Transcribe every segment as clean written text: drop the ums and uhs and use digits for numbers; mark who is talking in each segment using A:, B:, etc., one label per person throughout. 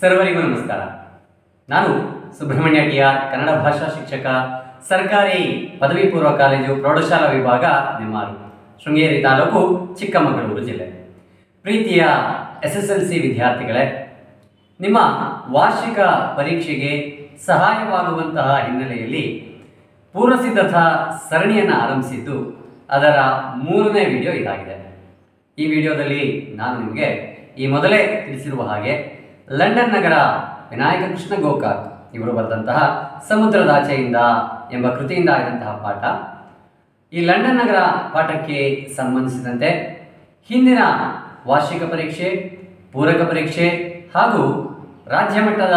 A: ಸರ್ವರಿಗೂ ನಮಸ್ಕಾರ. ನಾನು ಸುಬ್ರಹ್ಮಣ್ಯ ಟಿಆರ್, ಕನ್ನಡ ಭಾಷಾ ಶಿಕ್ಷಕ, ಸರ್ಕಾರಿ ಪದವಿ ಪೂರ್ವ ಕಾಲೇಜು ಪ್ರೌಢಶಾಲಾ ವಿಭಾಗ, ನೆಮ್ಮಾರು, ಶೃಂಗೇರಿ ತಾಲೂಕು, ಚಿಕ್ಕಮಗಳೂರು ಜಿಲ್ಲೆ. ಪ್ರೀತಿಯ SSLC ವಿದ್ಯಾರ್ಥಿಗಳೇ, ನಿಮ್ಮ ವಾರ್ಷಿಕ ಪರೀಕ್ಷೆಗೆ ಸಹಾಯವಾಗುವಂತಹ ಹಿನ್ನೆಲೆಯಲ್ಲಿ ಪೂರ್ವಸಿದ್ಧತಾ ಸರಣಿಯನ್ನು ಆರಂಭಿಸಿದ್ದು ಅದರ 3ನೇ ವಿಡಿಯೋ ಇದಾಗಿದೆ. ಈ ವಿಡಿಯೋದಲ್ಲಿ ನಾನು ನಿಮಗೆ ಈ ಮೊದಲೇ ತಿಳಿಸಿರುವ ಹಾಗೆ ಲಂಡನ್ ನಗರ ವಿನಾಯಕ ಕೃಷ್ಣ ಗೋಕಾಕ್ ಇವರು ಬರೆದಂತಹ ಸಮುದ್ರದಾಚೆಯಿಂದ ಎಂಬ ಕೃತಿಯಿಂದ ಆದಂತಹ ಪಾಠ, ಈ ಲಂಡನ್ ನಗರ ಪಾಠಕ್ಕೆ ಸಂಬಂಧಿಸಿದಂತೆ ಹಿಂದಿನ ವಾರ್ಷಿಕ ಪರೀಕ್ಷೆ, ಪೂರಕ ಪರೀಕ್ಷೆ ಹಾಗೂ ರಾಜ್ಯ ಮಟ್ಟದ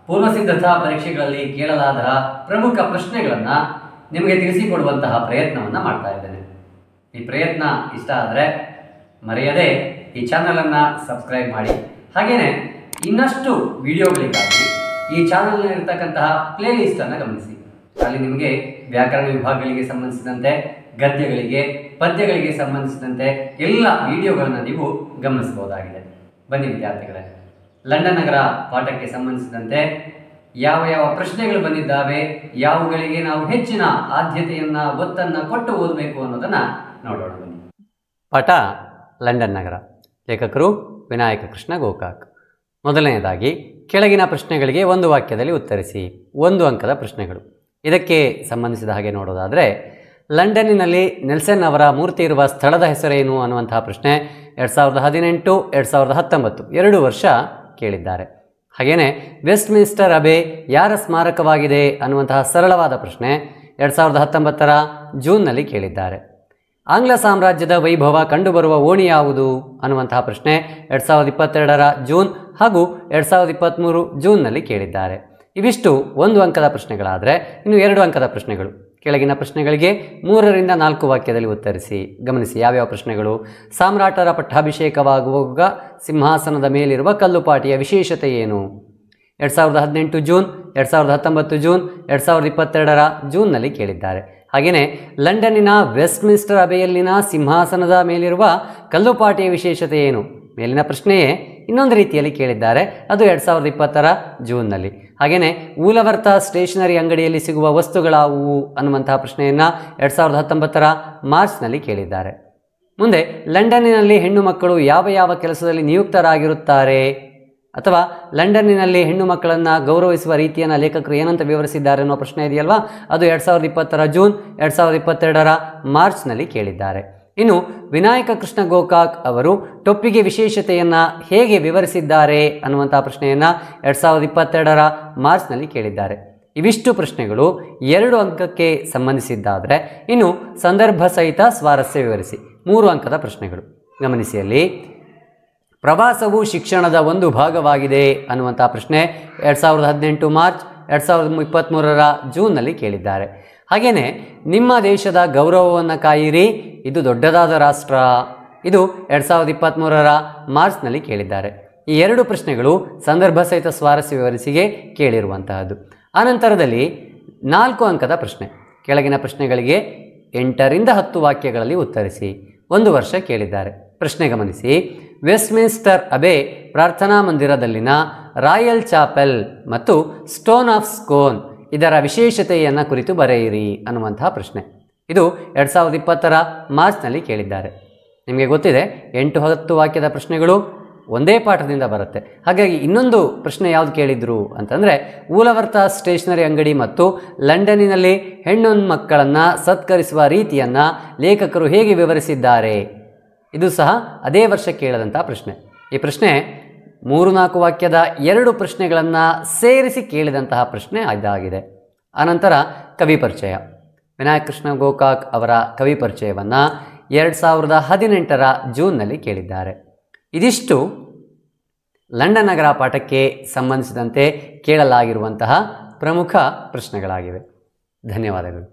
A: ಪೂರ್ವಸಿದ್ಧತಾ ಪರೀಕ್ಷೆಗಳಲ್ಲಿ ಕೇಳಲಾದ ಪ್ರಮುಖ ಪ್ರಶ್ನೆಗಳನ್ನು ನಿಮಗೆ ತಿಳಿಸಿಕೊಡುವಂತಹ ಪ್ರಯತ್ನವನ್ನು ಮಾಡ್ತಾ ಇದ್ದೇನೆ. ಈ ಪ್ರಯತ್ನ ಇಷ್ಟ ಆದರೆ ಮರೆಯದೆ ಈ ಚಾನಲನ್ನು ಸಬ್ಸ್ಕ್ರೈಬ್ ಮಾಡಿ. ಹಾಗೆಯೇ ಇನ್ನಷ್ಟು ವಿಡಿಯೋಗಳಿಗಾಗಿ ಈ ಚಾನಲ್ನಲ್ಲಿರ್ತಕ್ಕಂತಹ ಪ್ಲೇ ಲಿಸ್ಟನ್ನು ಗಮನಿಸಿ. ಅಲ್ಲಿ ನಿಮಗೆ ವ್ಯಾಕರಣ ವಿಭಾಗಗಳಿಗೆ ಸಂಬಂಧಿಸಿದಂತೆ, ಗದ್ಯಗಳಿಗೆ, ಪದ್ಯಗಳಿಗೆ ಸಂಬಂಧಿಸಿದಂತೆ ಎಲ್ಲ ವಿಡಿಯೋಗಳನ್ನು ನೀವು ಗಮನಿಸಬಹುದಾಗಿದೆ. ಬನ್ನಿ ವಿದ್ಯಾರ್ಥಿಗಳೇ, ಲಂಡನ್ ನಗರ ಪಾಠಕ್ಕೆ ಸಂಬಂಧಿಸಿದಂತೆ ಯಾವ ಯಾವ ಪ್ರಶ್ನೆಗಳು ಬಂದಿದ್ದಾವೆ, ಯಾವುಗಳಿಗೆ ನಾವು ಹೆಚ್ಚಿನ ಆದ್ಯತೆಯನ್ನು, ಒತ್ತನ್ನು ಕೊಟ್ಟು ಓದಬೇಕು ಅನ್ನೋದನ್ನು ನೋಡೋಣ. ಬನ್ನಿ. ಪಾಠ ಲಂಡನ್ ನಗರ, ಲೇಖಕರು ವಿನಾಯಕ ಕೃಷ್ಣ ಗೋಕಾಕ್. ಮೊದಲನೆಯದಾಗಿ, ಕೆಳಗಿನ ಪ್ರಶ್ನೆಗಳಿಗೆ ಒಂದು ವಾಕ್ಯದಲ್ಲಿ ಉತ್ತರಿಸಿ. 1 ಅಂಕದ ಪ್ರಶ್ನೆಗಳು. ಇದಕ್ಕೆ ಸಂಬಂಧಿಸಿದ ಹಾಗೆ ನೋಡೋದಾದರೆ, ಲಂಡನ್ನಿನಲ್ಲಿ ನೆಲ್ಸನ್ ಅವರ ಮೂರ್ತಿ ಇರುವ ಸ್ಥಳದ ಹೆಸರೇನು ಅನ್ನುವಂತಹ ಪ್ರಶ್ನೆ 2018, 2019 2 ವರ್ಷ ಕೇಳಿದ್ದಾರೆ. ಹಾಗೆಯೇ ವೆಸ್ಟ್ ಮಿನ್ಸ್ಟರ್ ಅಬೆ ಯಾರ ಸ್ಮಾರಕವಾಗಿದೆ ಅನ್ನುವಂತಹ ಸರಳವಾದ ಪ್ರಶ್ನೆ 2019 ಜೂನ್ನಲ್ಲಿ ಕೇಳಿದ್ದಾರೆ. ಆಂಗ್ಲ ಸಾಮ್ರಾಜ್ಯದ ವೈಭವ ಕಂಡುಬರುವ ಓಣಿ ಯಾವುದು ಅನ್ನುವಂತಹ ಪ್ರಶ್ನೆ 2022 ಜೂನ್ ಹಾಗೂ 2023 ಜೂನ್ನಲ್ಲಿ ಕೇಳಿದ್ದಾರೆ. ಇವಿಷ್ಟು 1 ಅಂಕದ ಪ್ರಶ್ನೆಗಳಾದರೆ, ಇನ್ನು 2 ಅಂಕದ ಪ್ರಶ್ನೆಗಳು. ಕೆಳಗಿನ ಪ್ರಶ್ನೆಗಳಿಗೆ 3 ರಿಂದ 4 ವಾಕ್ಯದಲ್ಲಿ ಉತ್ತರಿಸಿ. ಗಮನಿಸಿ ಯಾವ್ಯಾವ ಪ್ರಶ್ನೆಗಳು. ಸಾಮ್ರಾಟರ ಪಟ್ಟಾಭಿಷೇಕವಾಗುವಾಗ ಸಿಂಹಾಸನದ ಮೇಲಿರುವ ಕಲ್ಲುಪಾಟಿಯ ವಿಶೇಷತೆ ಏನು? 2018 ಜೂನ್, 2019 ಜೂನ್, 2022 ಜೂನ್ನಲ್ಲಿ ಕೇಳಿದ್ದಾರೆ. ಹಾಗೆಯೇ ಲಂಡನ್ನಿನ ವೆಸ್ಟ್ ಮಿನ್ಸ್ಟರ್ ಅಬೆಯಲ್ಲಿನ ಸಿಂಹಾಸನದ ಮೇಲಿರುವ ಕಲ್ಲುಪಾಟಿಯ ವಿಶೇಷತೆ ಏನು? ಮೇಲಿನ ಪ್ರಶ್ನೆಯೇ ಇನ್ನೊಂದು ರೀತಿಯಲ್ಲಿ ಕೇಳಿದ್ದಾರೆ, ಅದು 2020 ಜೂನ್ನಲ್ಲಿ. ಹಾಗೆಯೇ ಊಲವರ್ತ ಸ್ಟೇಷನರಿ ಅಂಗಡಿಯಲ್ಲಿ ಸಿಗುವ ವಸ್ತುಗಳಾವುವು ಅನ್ನುವಂತಹ ಪ್ರಶ್ನೆಯನ್ನು 2019 ಮಾರ್ಚ್ನಲ್ಲಿ ಕೇಳಿದ್ದಾರೆ. ಮುಂದೆ ಲಂಡನ್ನಿನಲ್ಲಿ ಹೆಣ್ಣು ಮಕ್ಕಳು ಯಾವ ಯಾವ ಕೆಲಸದಲ್ಲಿ ನಿಯುಕ್ತರಾಗಿರುತ್ತಾರೆ, ಅಥವಾ ಲಂಡನ್ನಿನಲ್ಲಿ ಹೆಣ್ಣು ಮಕ್ಕಳನ್ನು ಗೌರವಿಸುವ ರೀತಿಯನ್ನು ಲೇಖಕರು ಏನಂತ ವಿವರಿಸಿದ್ದಾರೆ ಅನ್ನೋ ಪ್ರಶ್ನೆ ಇದೆಯಲ್ವಾ, ಅದು 2020 ಜೂನ್, 2022 ಮಾರ್ಚ್ನಲ್ಲಿ ಕೇಳಿದ್ದಾರೆ. ಇನ್ನು ವಿನಾಯಕ ಕೃಷ್ಣ ಗೋಕಾಕ್ ಅವರು ಟೊಪ್ಪಿಗೆ ವಿಶೇಷತೆಯನ್ನು ಹೇಗೆ ವಿವರಿಸಿದ್ದಾರೆ ಅನ್ನುವಂಥ ಪ್ರಶ್ನೆಯನ್ನು 2022 ಮಾರ್ಚ್ನಲ್ಲಿ ಕೇಳಿದ್ದಾರೆ. ಇವಿಷ್ಟು ಪ್ರಶ್ನೆಗಳು 2 ಅಂಕಕ್ಕೆ ಸಂಬಂಧಿಸಿದ್ದಾದರೆ, ಇನ್ನು ಸಂದರ್ಭ ಸಹಿತ ಸ್ವಾರಸ್ಯ ವಿವರಿಸಿ 3 ಅಂಕದ ಪ್ರಶ್ನೆಗಳು. ಗಮನಿಸಿಯಲ್ಲಿ ಪ್ರವಾಸವು ಶಿಕ್ಷಣದ ಒಂದು ಭಾಗವಾಗಿದೆ ಅನ್ನುವಂಥ ಪ್ರಶ್ನೆ 2018 ಮಾರ್ಚ್, 2023 ಜೂನ್ನಲ್ಲಿ ಕೇಳಿದ್ದಾರೆ. ಹಾಗೆಯೇ ನಿಮ್ಮ ದೇಶದ ಗೌರವವನ್ನು ಕಾಯಿರಿ, ಇದು ದೊಡ್ಡದಾದ ರಾಷ್ಟ್ರ, ಇದು 2023 ಮಾರ್ಚ್ನಲ್ಲಿ ಕೇಳಿದ್ದಾರೆ. ಈ 2 ಪ್ರಶ್ನೆಗಳು ಸಂದರ್ಭ ಸಹಿತ ಸ್ವಾರಸ್ಯ ವಿವರಿಸಿಗೆ ಕೇಳಿರುವಂತಹದ್ದು. ಆನಂತರದಲ್ಲಿ 4 ಅಂಕದ ಪ್ರಶ್ನೆ. ಕೆಳಗಿನ ಪ್ರಶ್ನೆಗಳಿಗೆ 8 ರಿಂದ 10 ವಾಕ್ಯಗಳಲ್ಲಿ ಉತ್ತರಿಸಿ. 1 ವರ್ಷ ಕೇಳಿದ್ದಾರೆ. ಪ್ರಶ್ನೆ ಗಮನಿಸಿ. ವೆಸ್ಟ್ ಮಿನ್ಸ್ಟರ್ ಅಬೆ ಪ್ರಾರ್ಥನಾ ಮಂದಿರದಲ್ಲಿನ ರಾಯಲ್ ಚಾಪೆಲ್ ಮತ್ತು ಸ್ಟೋನ್ ಆಫ್ ಸ್ಕೋನ್ ಇದರ ವಿಶೇಷತೆಯನ್ನು ಕುರಿತು ಬರೆಯಿರಿ ಅನ್ನುವಂತಹ ಪ್ರಶ್ನೆ. ಇದು 2020 ಮಾರ್ಚ್ನಲ್ಲಿ ಕೇಳಿದ್ದಾರೆ. ನಿಮಗೆ ಗೊತ್ತಿದೆ 8-10 ವಾಕ್ಯದ ಪ್ರಶ್ನೆಗಳು ಒಂದೇ ಪಾಠದಿಂದ ಬರುತ್ತೆ. ಹಾಗಾಗಿ ಇನ್ನೊಂದು ಪ್ರಶ್ನೆ ಯಾವುದು ಕೇಳಿದ್ರು ಅಂತಂದರೆ, ಊಲವರ್ತ ಸ್ಟೇಷನರಿ ಅಂಗಡಿ ಮತ್ತು ಲಂಡನ್ನಿನಲ್ಲಿ ಹೆಣ್ಣು ಮಕ್ಕಳನ್ನು ಸತ್ಕರಿಸುವ ರೀತಿಯನ್ನು ಲೇಖಕರು ಹೇಗೆ ವಿವರಿಸಿದ್ದಾರೆ. ಇದು ಸಹ ಅದೇ ವರ್ಷ ಕೇಳದಂಥ ಪ್ರಶ್ನೆ. ಈ ಪ್ರಶ್ನೆ 3-4 ವಾಕ್ಯದ 2 ಪ್ರಶ್ನೆಗಳನ್ನು ಸೇರಿಸಿ ಕೇಳಿದಂತಹ ಪ್ರಶ್ನೆ ಇದಾಗಿದೆ. ಆನಂತರ ಕವಿ ಪರಿಚಯ. ವಿನಾಯಕ ಕೃಷ್ಣ ಗೋಕಾಕ್ ಅವರ ಕವಿ ಪರಿಚಯವನ್ನು 2018 ಜೂನ್ನಲ್ಲಿ ಕೇಳಿದ್ದಾರೆ. ಇದಿಷ್ಟು ಲಂಡನ್ ನಗರ ಪಾಠಕ್ಕೆ ಸಂಬಂಧಿಸಿದಂತೆ ಕೇಳಲಾಗಿರುವಂತಹ ಪ್ರಮುಖ ಪ್ರಶ್ನೆಗಳಾಗಿವೆ. ಧನ್ಯವಾದಗಳು.